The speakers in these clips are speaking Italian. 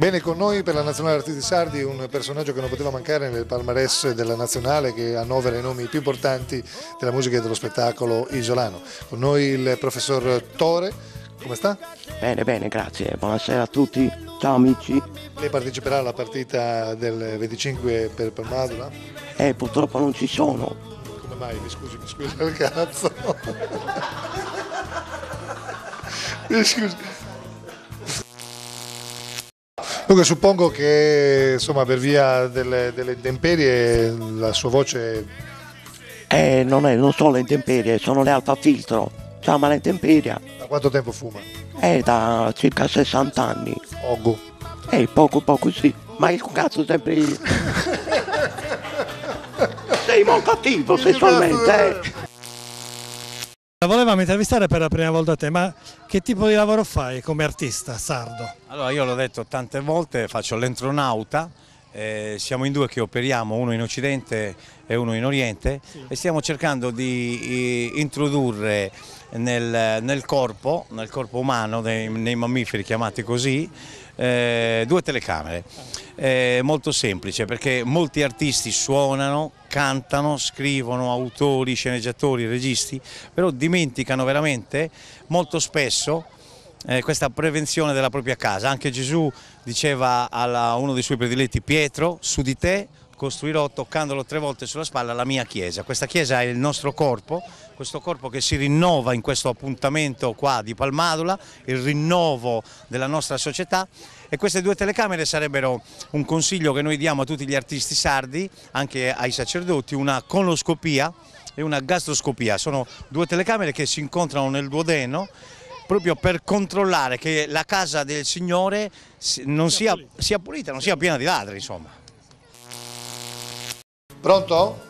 Bene, con noi per la Nazionale Artisti Sardi un personaggio che non poteva mancare nel palmarès della Nazionale, che annovera i nomi più importanti della musica e dello spettacolo isolano. Con noi il professor Tore, come sta? Bene, bene, grazie, buonasera a tutti, ciao amici. Lei parteciperà alla partita del 25 per Palmadula? Purtroppo non ci sono. Come mai? Mi scusi il cazzo. Mi scusi. Dunque suppongo che insomma per via delle intemperie la sua voce... Non sono le intemperie, sono le alfa filtro. Ciao, ma le intemperie? Da quanto tempo fuma? Da circa 60 anni. Ogo. Poco sì, ma il cazzo sempre io. Sei molto attivo sessualmente, Volevamo intervistare per la prima volta te, ma che tipo di lavoro fai come artista sardo? Allora, io l'ho detto tante volte, faccio l'entronauta, siamo in due che operiamo, uno in Occidente e uno in Oriente, sì. E stiamo cercando di introdurre nel corpo umano, nei mammiferi chiamati così, due telecamere. Molto semplice, perché molti artisti suonano, cantano, scrivono, autori, sceneggiatori, registi, però dimenticano veramente molto spesso questa prevenzione della propria casa. Anche Gesù diceva a uno dei suoi prediletti, Pietro, su di te costruirò, toccandolo 3 volte sulla spalla, la mia chiesa. Questa chiesa è il nostro corpo, questo corpo che si rinnova in questo appuntamento qua di Palmadula, il rinnovo della nostra società, e queste 2 telecamere sarebbero un consiglio che noi diamo a tutti gli artisti sardi, anche ai sacerdoti, una conoscopia e una gastroscopia. Sono 2 telecamere che si incontrano nel duodeno, proprio per controllare che la casa del Signore non sia pulita, non sia piena di ladri, insomma. Pronto?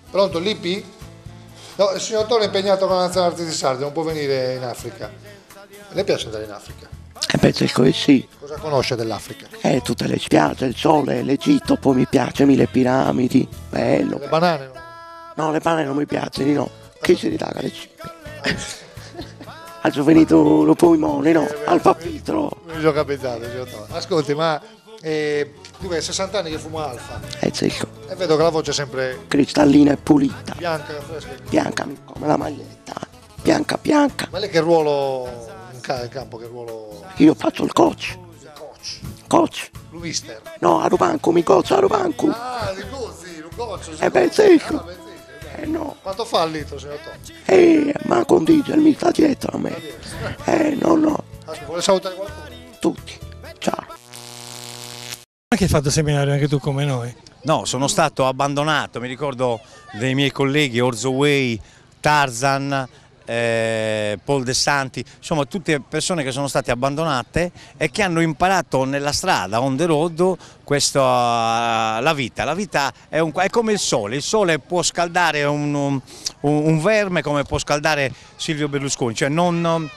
Pronto, Lippi? No, il signor Tore è impegnato con la Nazionale Artisti Sardi, non può venire in Africa. A lei piace andare in Africa? Penso che sì. Cosa conosce dell'Africa? Tutte le spiagge, il sole, l'Egitto, poi mi piace, le piramidi, bello. Le banane? No, le banane non mi piacciono, no. Che si ridaga le cippe? Ha finito lo polmone, no? Alfa filtro. Mi sono capitato, signor Tore. Ascolti, ma tu hai 60 anni che fuma Alfa. Zecco. E vedo che la voce è sempre cristallina e pulita. Bianca, fresca. Bianca come la maglietta. Bianca, bianca. Ma lei che ruolo in campo, che ruolo? Io faccio il coach. Coach. L'Uvister. No, a Rubanco, mi coach a Rubanco. Ah, di così, lo coach. Zecco. No. Quanto fa il litro, signor Tore? Ma con diesel mi sta dietro a me. No. Vuole salutare qualcuno? Tutti. Ciao. Anche hai fatto seminario anche tu come noi? No, sono stato abbandonato, mi ricordo dei miei colleghi Orzo Way, Tarzan, Paul De Santi, insomma tutte persone che sono state abbandonate e che hanno imparato nella strada, on the road, la vita. La vita è come il sole può scaldare un verme come può scaldare Silvio Berlusconi, cioè non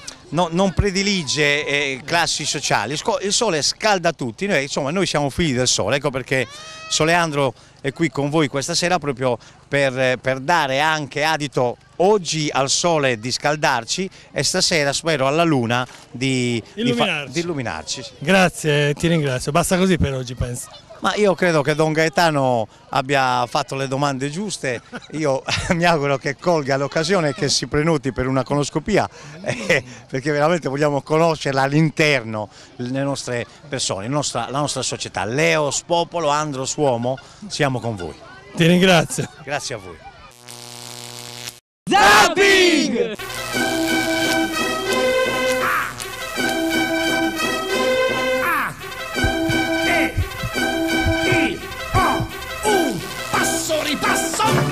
predilige classi sociali, il sole scalda tutti, noi siamo figli del sole, ecco perché Soleandro è qui con voi questa sera proprio per dare anche adito oggi al sole di scaldarci e stasera spero alla luna di illuminarci. Grazie, ti ringrazio, basta così per oggi penso. Ma io credo che Don Gaetano abbia fatto le domande giuste, io mi auguro che colga l'occasione e che si prenoti per una conoscopia, perché veramente vogliamo conoscerla all'interno, le nostre persone, la nostra società. Leos Popolo, Andros Uomo, siamo con voi. Ti ringrazio. Grazie a voi. Zapping! Passo ripasso!